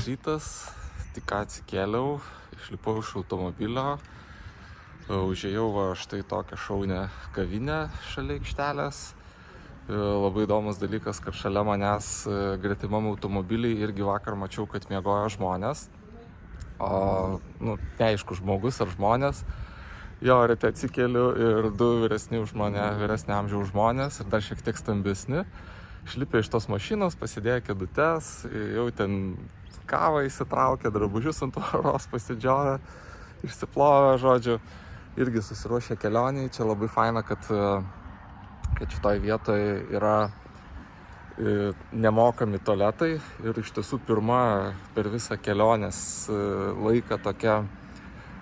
rytas, tik ką atsikėliau, išlipau iš automobilio, užėjau štai tokią šaunę kavinę šalia aikštelės. Labai įdomus dalykas, kad šalia manęs gretimam automobiliai irgi vakar mačiau, kad miegojo žmonės. Neaišku, žmogus ar žmonės. Jo, ryte atsikėliu ir du vyresni už mane, vyresnio amžiaus žmonės ir dar šiek tiek stambesni. Išlipė iš tos mašinos, pasidėjo kėdutes, jau ten kavą įsitraukė, drabužius ant tvaros pasidžiojo, išsiplovė, žodžiu, irgi susiruošė kelioniai. Čia labai faina, kad šitoj vietoje yra nemokami tualetai ir iš tiesų pirma per visą kelionės laiką tokia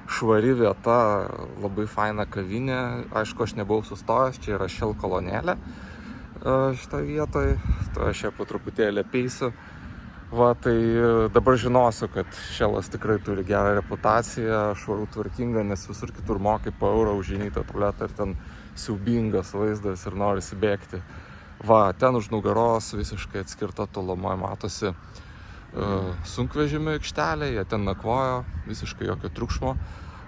švari vieta, labai faina kavinė. Aišku, aš nebuvau sustojęs, čia yra Shell kolonėlė šitą vietoj, tai aš ją po truputėlį apeisiu. Tai dabar žinosiu, kad Shellas tikrai turi gerą reputaciją, švarų tvarkingą, nes visur kitur mokai po eurą užeini į tą tualetą ir ten siaubingas vaizdas ir norisi bėgti. Ten už nugaros visiškai atskirta tolumoje matosi sunkvežimio aikštelė, jie ten nakvojo, visiškai jokio triukšmo.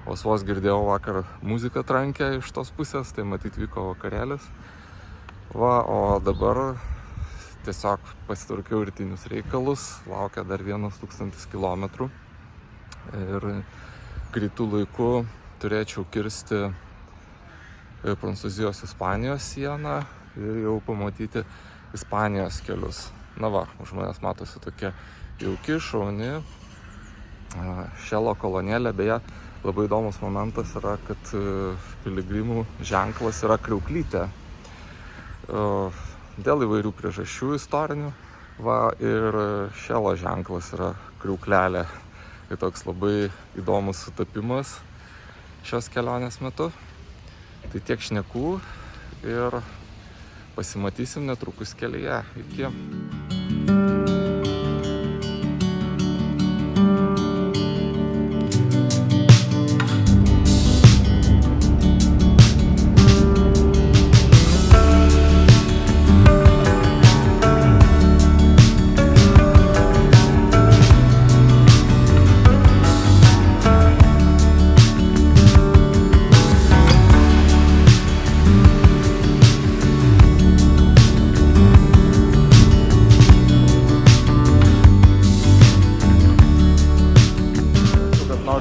Vos girdėjau vakar muziką trankę iš tos pusės, tai matyt vyko vakarėlis. O dabar tiesiog pasitvarkiau rytinius reikalus, laukia dar 1000 kilometrų ir greitų laiku turėčiau kirsti Prancūzijos-Ispanijos sieną ir jau pamatyti Ispanijos kelius. Už manęs matosi tokia jauki, šauni Shello kolonėlė. Beje, labai įdomus momentas yra, kad piligrimų ženklas yra kriauklytė. Dėl įvairių priežasčių istorinių. Ir Shello ženklas yra kriauklelė. Tai toks labai įdomus sutapimas šios kelionės metu. Tai tiek šnekų ir pasimatysim netrukus kelyje. Iki.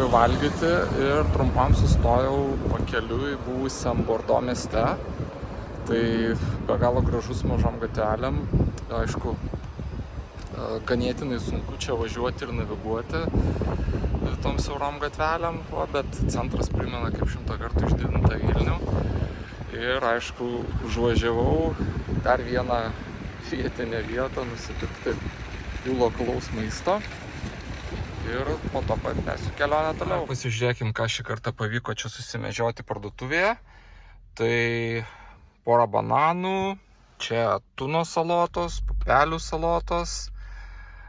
Valgyti ir trumpam sustojau pakeliui buvusiam Bordo mieste. Tai be galo gražus mažom gatvelėm. Aišku, ganėtinai sunku čia važiuoti ir naviguoti tom siaurom gatvelėm, bet centras primena kaip 100 kartų išdidintą Vilnių. Ir aišku, užvažiavau dar vieną vietinę vietą nusipirkti jų lokalaus maisto. Ir po to patęsiu kelionę toliau. Pasižiūrėkim, ką šį kartą pavyko čia susimedžioti parduotuvėje. Tai porą bananų, čia tuno salotos, pupelių salotos,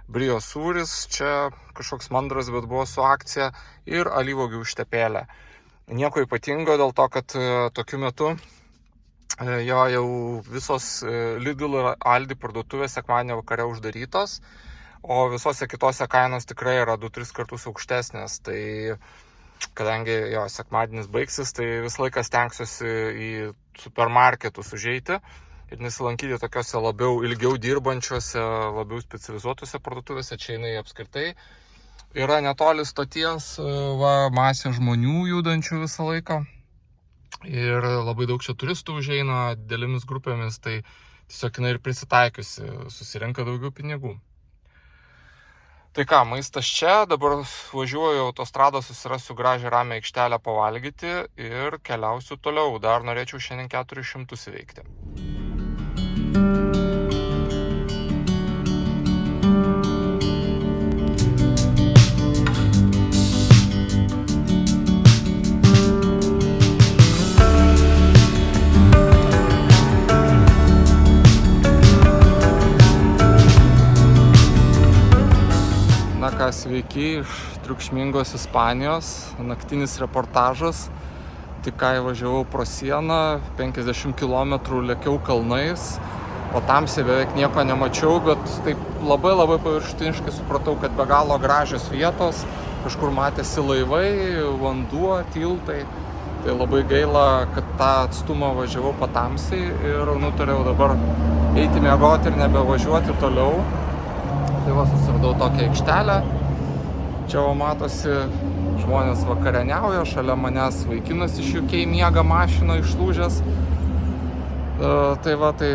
brio sūris, čia kažkoks mandras, bet buvo su akcija, ir alyvuogių užtepėlė. Nieko ypatingo dėl to, kad tokiu metu jau visos Lidl ir Aldi parduotuvės sekmadienio vakare uždarytos. O visose kitose kainos tikrai yra 2-3 kartus aukštesnės. Tai kadangi sekmadienis baigsis, tai visą laiką stengsiuosi į supermarketus užeiti ir nesilankyti tokiuose labiau ilgiau dirbančiuose, labiau specializuotuose parduotuvėse. Čia jinai apskritai yra netoli stoties, masė žmonių judančių visą laiką. Ir labai daug čia turistų užeina didelėmis grupėmis, tai tiesiog jinai ir prisitaikiusi, susirenka daugiau pinigų. Tai ką, maistas čia, dabar važiuoju autostradą, susirasiu gražią ramią aikštelę pavalgyti ir keliausiu toliau. Dar norėčiau šiandien 400 įveikti. Sveiki iš triukšmingos Ispanijos, naktinis reportažas. Tik ką įvažiavau pro sieną, 50 km lėkiau kalnais, Patamsį beveik nieko nemačiau, bet taip labai paviršutiniškai supratau, kad be galo gražios vietos, kažkur matėsi laivai, vanduo, tiltai. Tai labai gaila, kad tą atstumą važiavau Patamsį ir nutariau dabar eiti miegoti ir nebevažiuoti toliau. Tai va, susiradau tokią aikštelę. Čia va matosi, žmonės vakarieniauja, šalia manęs vaikinas iš UK miega mašino išlūžęs. Tai va, tai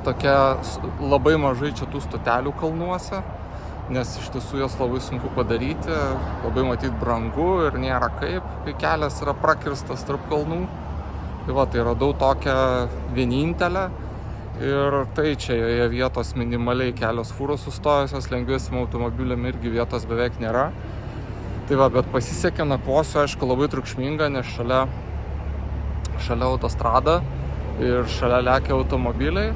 tokia labai mažai čia tų stotelių kalnuose, nes iš tiesų jas labai sunku padaryti, labai matyt brangu ir nėra kaip, kai kelias yra prakirstas tarp kalnų. Tai va, tai radau tokią vienintelę ir tai čia joje vietos minimaliai, kelios fūros sustojusios, lengviesiam automobiliam irgi vietos beveik nėra. Tai va, bet pasisekė, nakvosiu, aišku, labai triukšminga, nes šalia autostrada ir šalia lekia automobiliai.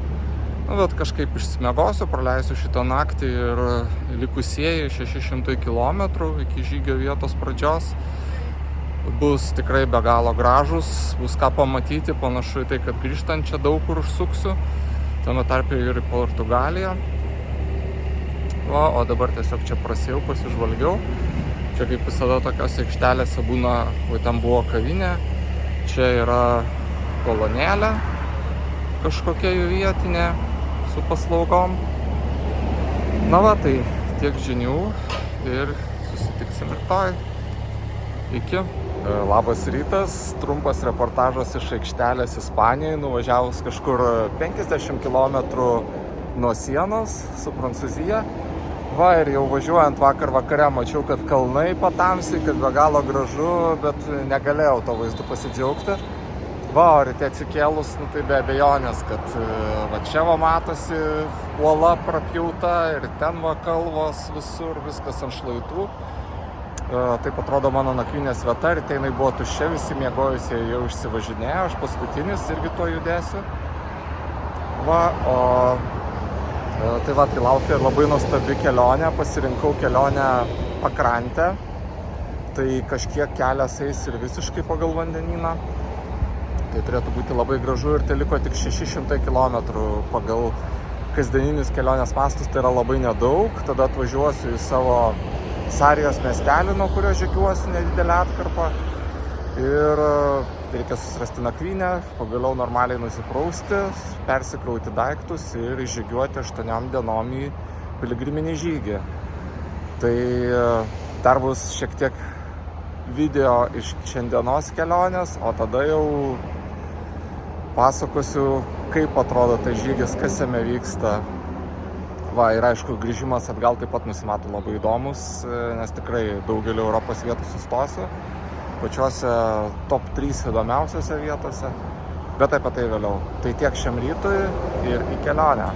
Bet kažkaip išsimiegosiu, praleisiu šitą naktį ir likusieji 600 km iki žygio vietos pradžios bus tikrai be galo gražus, bus ką pamatyti, panašu į tai, kad grįžtant čia daug kur užsuksiu, tame tarpe ir į Portugaliją. Va, o dabar tiesiog čia prasėjau, pasižvalgiau. Čia kaip visada tokios aikštelėse būna, va ten buvo kavinė, čia yra kolonėlė kažkokia jų vietinė su paslaugom. Na va, tai tiek žinių ir susitiksim rytoj. Iki. Labas rytas, trumpas reportažas iš aikštelės Ispanijoje, nuvažiavus kažkur 50 km nuo sienos su Prancūzija. Va, ir jau važiuojant vakar vakare mačiau, kad kalnai Patamsį, kad be galo gražu, bet negalėjau to vaizdu pasidžiaugti. Va, o ryte atsikėlus, tai be abejonės, kad va čia va matosi uola prapjauta ir ten va kalvos visur, viskas ant šlaitų. Taip atrodo mano nakvynės vieta, ryte jinai buvo tuščia, visi miegojusieji jau išsivažinėjo, aš paskutinis irgi tuo judėsiu. Va, o tai va, tai laukia labai nuostabi kelionė, pasirinkau kelionę pakrantę, tai kažkiek kelias eis ir visiškai pagal vandenyną. Tai turėtų būti labai gražu ir tai liko tik 600 km pagal kasdieninius kelionės mastus, tai yra labai nedaug. Tada atvažiuosiu į savo Sarijos miestelį, nuo kurio žygiuosiu nedidelę atkarpą. Ir reikia susirasti nakvynę, pagaliau normaliai nusiprausti, persikrauti daiktus ir žygiuoti 8 dienom į piligriminį žygį. Tai dar bus šiek tiek video iš šiandienos kelionės, o tada jau pasakosiu, kaip atrodo tai žygis, kas jame vyksta. Va, ir aišku, grįžimas atgal taip pat nusimato labai įdomus, nes tikrai daugelį Europos vietų sustosiu, pačiuose top 3 įdomiausiose vietose, bet apie tai vėliau. Tai tiek šiam rytui ir į kelionę.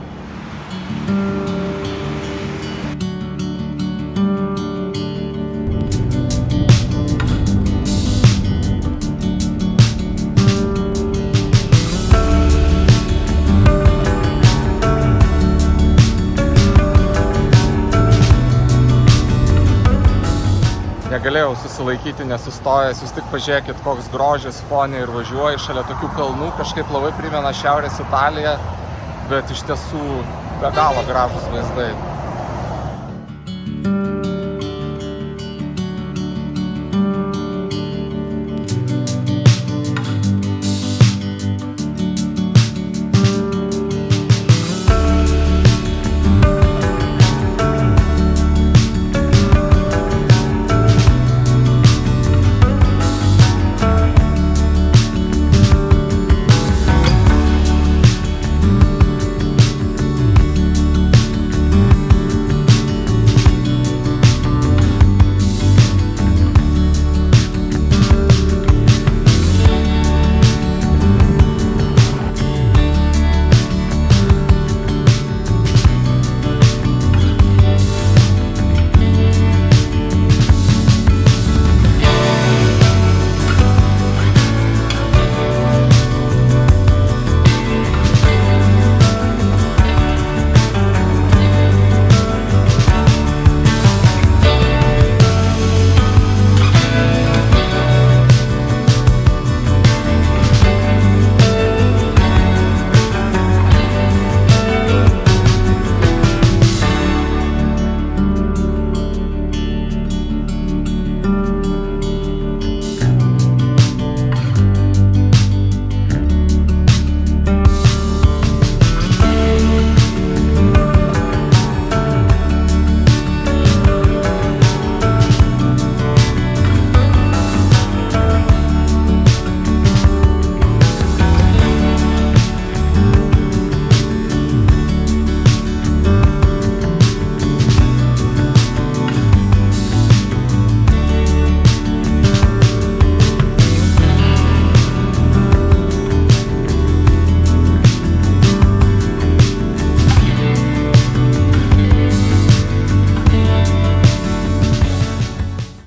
Negalėjau susilaikyti, nesustojęs, jūs tik pažiūrėkit, koks grožis fone ir važiuoji šalia tokių kalnų, kažkaip labai primena Šiaurės Italiją, bet iš tiesų be galo gražus vaizdai.